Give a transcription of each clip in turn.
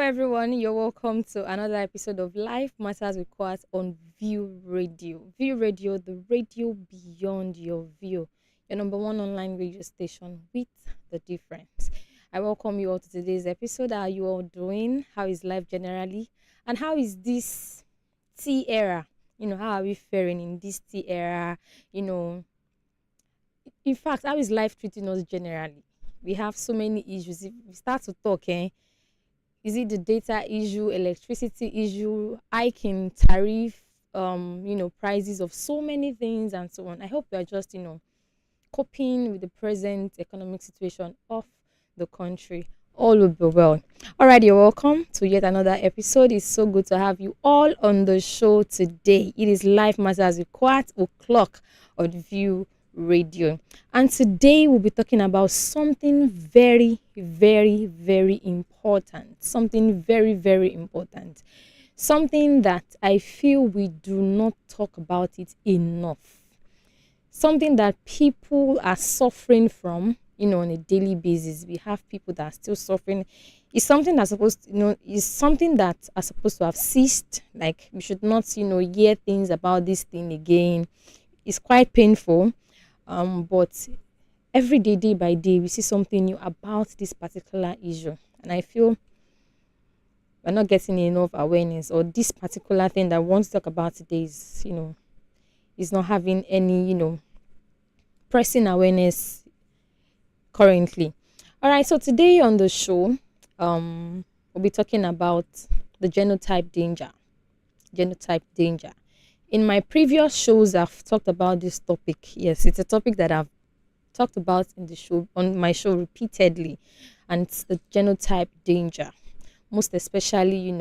everyone. You're welcome to another episode of Life Matters with Quat on View Radio. View Radio, the radio beyond your view. Your number one online radio station with the difference. I welcome you all to today's episode. How are you all doing? How is life generally? And how is this tea era? How are we faring in this tea era? You know, in fact, how is life treating us generally? We have so many issues. If we start to talk, is it the data issue, electricity issue, hike in tariff, prices of so many things and so on. I hope you are just, coping with the present economic situation of the country. All will be well. All right, you're welcome to yet another episode. It's so good to have you all on the show today. It is Life Matters with Quat O'Clock on View Radio. And today we'll be talking about something very, very, very important. Something very, very important. Something that I feel we do not talk about it enough. Something that people are suffering from, on a daily basis. We have people that are still suffering. It's something that's supposed to, is something that are supposed to have ceased. Like we should not, hear things about this thing again. It's quite painful. But every day, day by day, we see something new about this particular issue. And I feel we're not getting enough awareness, or this particular thing that I want to talk about today is not having any, pressing awareness currently. All right, so today on the show, we'll be talking about the genotype danger. Genotype danger. In my previous shows, I've talked about this topic. Yes, it's a topic that I've talked about on my show repeatedly, and it's the genotype danger. Most especially,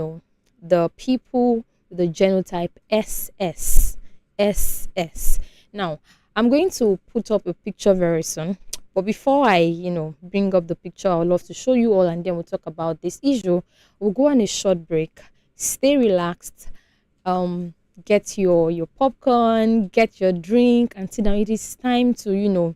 the people with the genotype SS. SS. Now, I'm going to put up a picture very soon. But before I, bring up the picture, I would love to show you all, and then we'll talk about this issue. We'll go on a short break. Stay relaxed. Get your popcorn, get your drink, and sit down. It is time to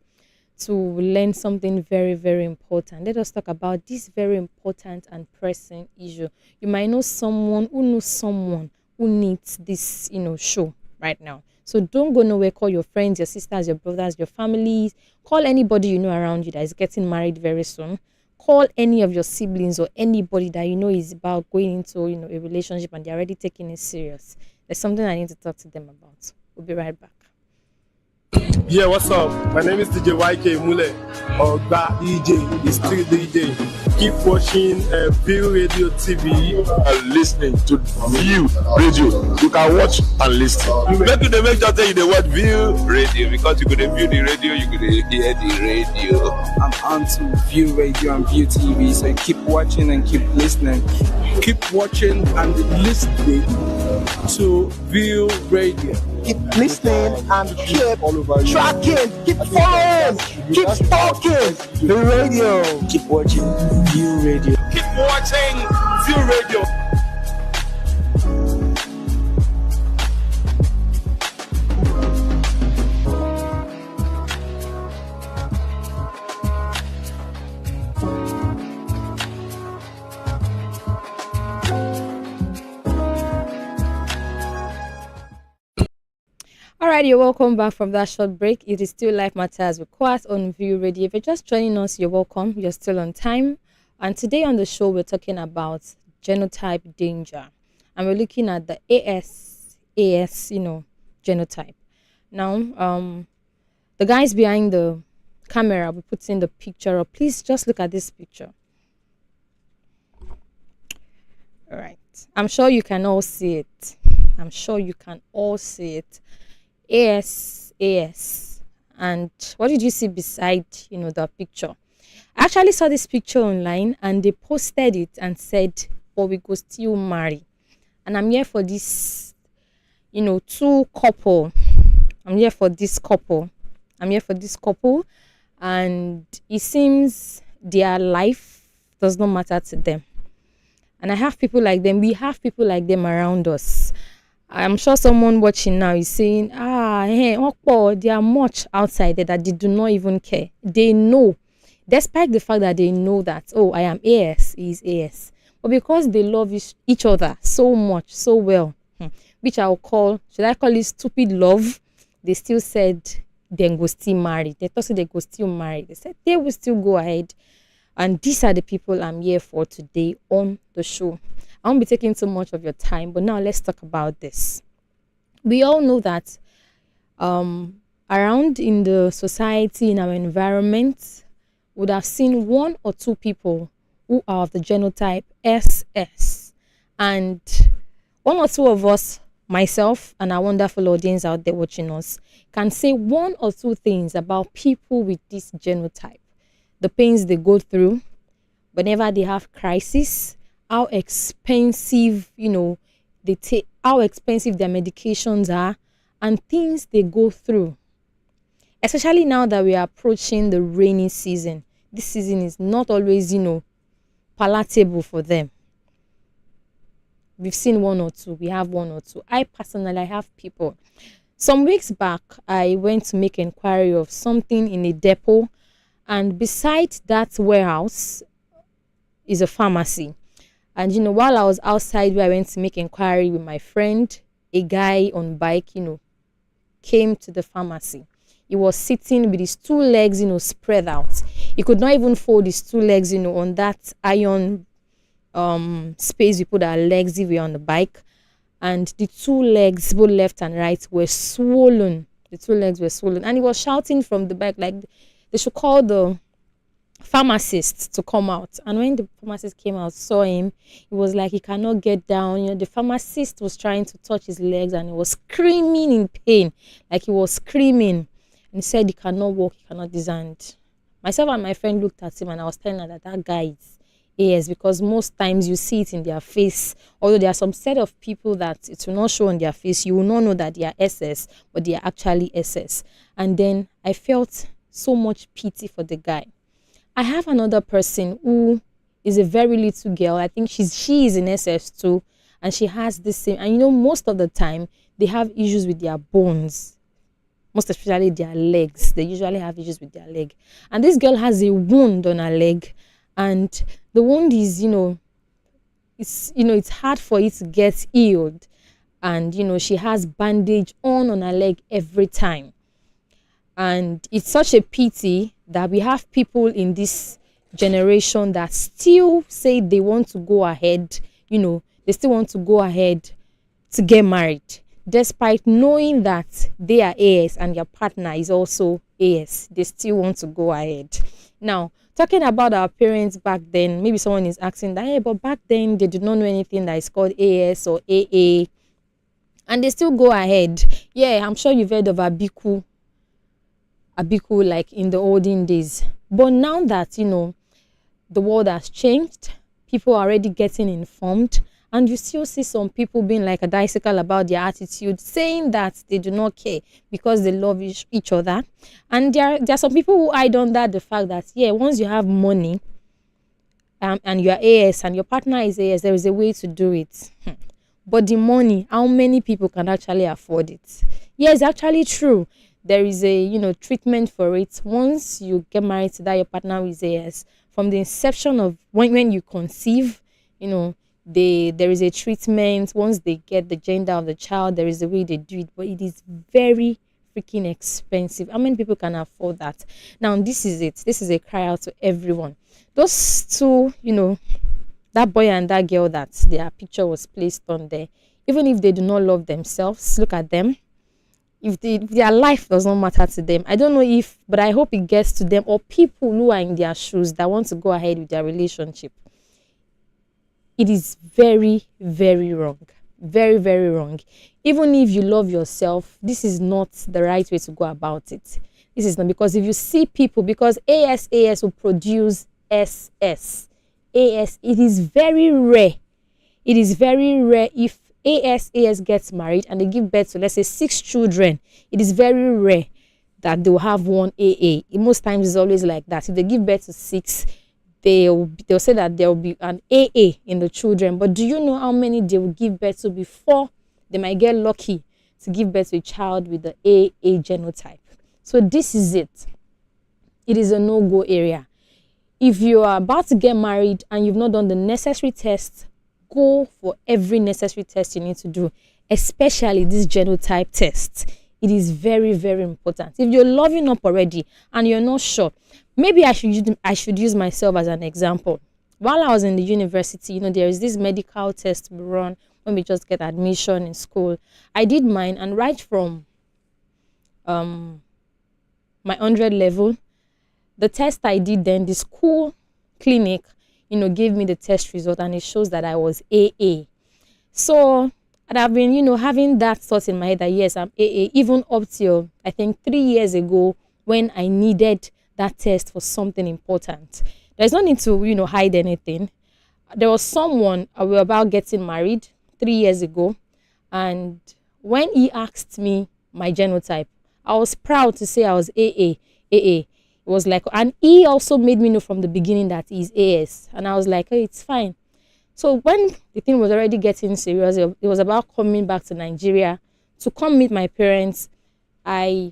to learn something very, very important. Let us talk about this very important and pressing issue. You might know someone who knows someone who needs this show right now. So don't go nowhere. Call your friends, your sisters, your brothers, your families. Call anybody you know around you that is getting married very soon. Call any of your siblings or anybody that is about going into a relationship and they're already taking it serious. There's something I need to talk to them about. We'll be right back. Yeah, what's up? My name is DJ YK Mule, or DJ, the street DJ. Keep watching View Radio TV and listening to View Radio. You can watch and listen. Make sure that you watch View Radio, because you could view the radio, you could hear the radio. I'm on to View Radio and View TV, so keep watching and keep listening. Keep watching and listening to View Radio. Keep listening and keep tracking, keep following, keep stalking the radio. Keep watching View Radio. Keep watching View Radio. All right, you're welcome back from that short break. It is still Life Matters with Quat on View Radio. If you're just joining us, you're welcome. You're still on time. And today on the show, we're talking about genotype danger. And we're looking at the AS, genotype. Now, the guys behind the camera will put in the picture up. Please just look at this picture. All right. I'm sure you can all see it. I'm sure you can all see it. AS. And what did you see beside, the picture? I actually saw this picture online and they posted it and said, "Oh, we go still marry." And I'm here for this, two couple. I'm here for this couple. And it seems their life does not matter to them. And I have people like them. We have people like them around us. I'm sure someone watching now is saying, hey, there are much outside there that they do not even care. They know, despite the fact that they know that, I am AS, he is AS. But because they love each other so much, so well, which I'll call, should I call it stupid love? They still said then go still marry. They thought they go still marry. They said they will still go ahead. And these are the people I'm here for today on the show. I won't be taking too much of your time, but now let's talk about this. We all know that around in the society, in our environment, would have seen one or two people who are of the genotype SS. And one or two of us, myself and our wonderful audience out there watching us, can say one or two things about people with this genotype. The pains they go through whenever they have crisis, how expensive, they take, how expensive their medications are, and things they go through. Especially now that we are approaching the rainy season. This season is not always, palatable for them. We've seen one or two. We have one or two. I personally have people. Some weeks back, I went to make inquiry of something in a depot, and beside that warehouse is a pharmacy. And while I was outside where I went to make inquiry with my friend, a guy on bike, came to the pharmacy. He was sitting with his two legs, spread out. He could not even fold his two legs, on that iron space we put our legs if we're on the bike. And the two legs, both left and right, were swollen. The two legs were swollen. And he was shouting from the back like they should call the pharmacist to come out. And when the pharmacist came out, saw him, he was like he cannot get down. The pharmacist was trying to touch his legs and he was screaming in pain, like he was screaming. And he said he cannot walk, he cannot descend. Myself and my friend looked at him and I was telling her that guy is AS, because most times you see it in their face. Although there are some set of people that it will not show on their face, you will not know that they are SS, but they are actually SS. And then I felt so much pity for the guy. I have another person who is a very little girl. I think she is in SS too, and she has the same. And most of the time they have issues with their bones, most especially their legs. They usually have issues with their leg. And this girl has a wound on her leg, and the wound is, it's hard for it to get healed. And she has bandage on her leg every time. And it's such a pity that we have people in this generation that still say they want to go ahead, they still want to go ahead to get married, despite knowing that they are AS and your partner is also AS. They still want to go ahead. Now, talking about our parents back then, maybe someone is asking that, hey, but back then they did not know anything that is called AS or AA, and they still go ahead. Yeah, I'm sure you've heard of Abiku, like in the olden days. But now that the world has changed, people are already getting informed, and you still see some people being like a bicycle about their attitude, saying that they do not care because they love each other. And there are some people who hide under the fact that once you have money and you're AS and your partner is AS, there is a way to do it. But the money, how many people can actually afford it? Yeah, it's actually true. There is a treatment for it. Once you get married to that your partner is AS, from the inception of when you conceive, there is a treatment. Once they get the gender of the child, there is a way they do it, but it is very freaking expensive. How many people can afford that? Now this is it. This is a cry out to everyone. Those two, that boy and that girl that their picture was placed on there, even if they do not love themselves, look at them. If their life does not matter to them, I don't know but I hope it gets to them, or people who are in their shoes that want to go ahead with their relationship. It is very, very wrong. Very, very wrong. Even if you love yourself, this is not the right way to go about it. This is not, because if you see people, because AS will produce SS. AS, it is very rare. It is very rare if AS gets married and they give birth to, let's say, 6 children. It is very rare that they'll have one AA. Most times it's always like that. If they give birth to 6, they'll say that there will be an AA in the children. But do you know how many they will give birth to before they might get lucky to give birth to a child with the AA genotype? So this is it. It is a no-go area. If you are about to get married and you've not done the necessary tests, go for every necessary test you need to do, especially this genotype test. It is very, very important. If you're loving up already and you're not sure, maybe I should use myself as an example. While I was in the university, there is this medical test we run when we just get admission in school. I did mine, and right from my 100 level, the test I did then, the school clinic, gave me the test result, and it shows that I was AA. So, and I've been, having that thought in my head that yes, I'm AA, even up till I think 3 years ago when I needed that test for something important. There's no need to, hide anything. There was someone, we were about getting married 3 years ago, and when he asked me my genotype, I was proud to say I was AA. It was like, and he also made me know from the beginning that he's AS, and I was like, hey, it's fine. So when the thing was already getting serious, it was about coming back to Nigeria to come meet my parents. I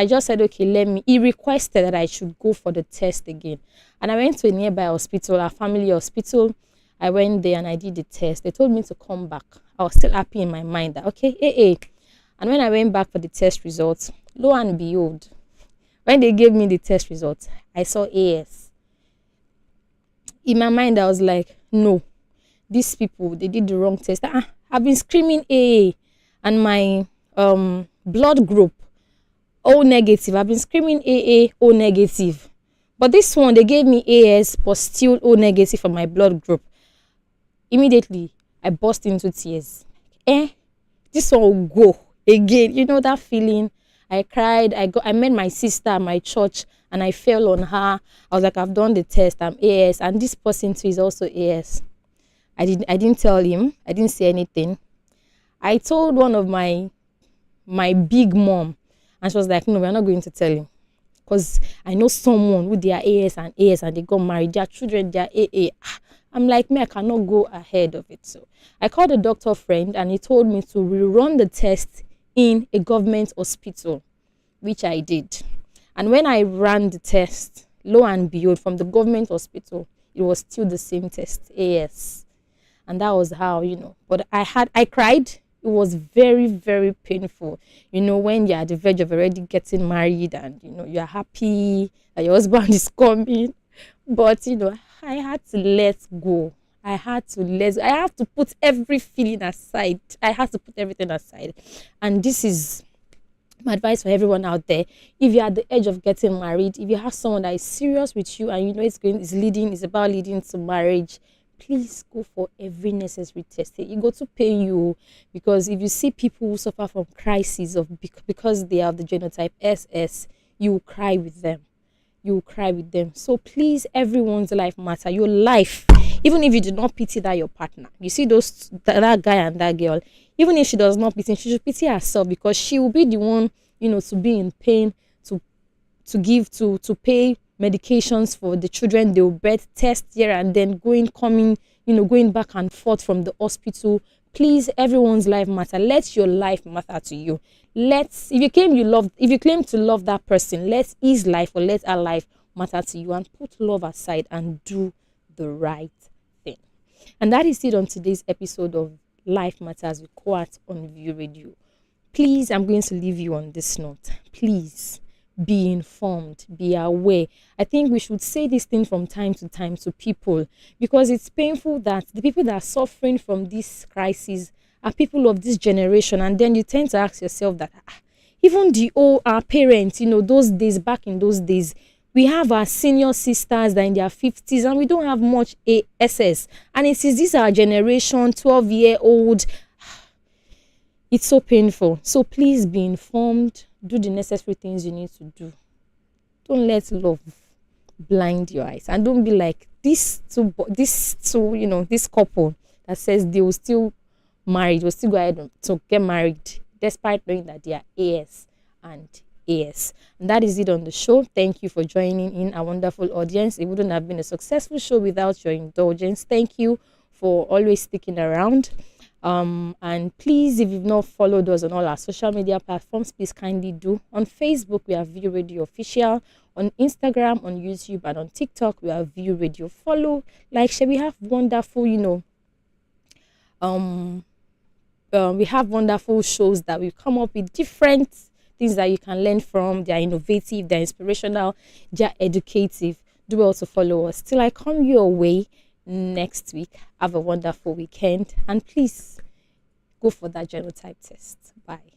just said, okay, he requested that I should go for the test again. And I went to a nearby hospital, a family hospital. I went there and I did the test. They told me to come back. I was still happy in my mind that, okay, AA. And when I went back for the test results, lo and behold, when they gave me the test results, I saw AS. In my mind, I was like, no, these people, they did the wrong test. I've been screaming AA, and my blood group, O negative. I've been screaming AA, O negative. But this one, they gave me AS, but still O negative for my blood group. Immediately, I burst into tears. This one will go again. That feeling. I cried. I met my sister at my church, and I fell on her. I was like, I've done the test. I'm AS, and this person too is also AS. I didn't tell him. I didn't say anything. I told one of my big mom, and she was like, no, we're not going to tell him, because I know someone who they are AS and they got married. Their children, they are AA. I'm like, me, I cannot go ahead of it. So I called a doctor friend, and he told me to rerun the test in a government hospital, which I did. And when I ran the test, lo and behold, from the government hospital, it was still the same test, AS. And that was how, but I cried. It was very, very painful. When you're at the verge of already getting married, and, you're happy that your husband is coming. But, I had to let go. I have to put every feeling aside. I have to put everything aside. And this is my advice for everyone out there. If you're at the edge of getting married, if you have someone that is serious with you, and it's about leading to marriage, please go for every necessary test. You go to pay you, because if you see people who suffer from crises because they have the genotype SS, you will cry with them. So please, everyone's life matter. Your life, even if you do not pity that your partner, you see that guy and that girl, even if she does not pity, she should pity herself, because she will be the one, to be in pain, to pay medications for the children they will birth, test here and then, going back and forth from the hospital. Please, everyone's life matter. Let your life matter to you. If you claim to love that person, let his life or let her life matter to you, and put love aside and do the right thing. And that is it on today's episode of Life Matters with Quat on View Radio. Please, I'm going to leave you on this note. Please be informed, be aware. I think we should say this thing from time to time to people, because it's painful that the people that are suffering from this crisis are people of this generation. And then you tend to ask yourself that even our parents, back in those days, we have our senior sisters that are in their 50s, and we don't have much SS. And it is this our generation, 12-year-old. It's so painful. So please be informed. Do the necessary things you need to do. Don't let love blind your eyes, and don't be like this couple that says they will still go ahead to get married despite knowing that they are AS and AS. And that is it on the show. Thank you for joining in, our wonderful audience. It wouldn't have been a successful show without your indulgence. Thank you for always sticking around. And please, if you've not followed us on all our social media platforms, please kindly do. On Facebook, we are View Radio Official. on Instagram, on YouTube, and on TikTok. We are View Radio. Follow, like, share. We have wonderful, um we have wonderful shows that we come up with different things that you can learn from. They are innovative, they're inspirational, they're educative. Do also follow us till I come your way next week. Have a wonderful weekend, and please go for that genotype test. Bye.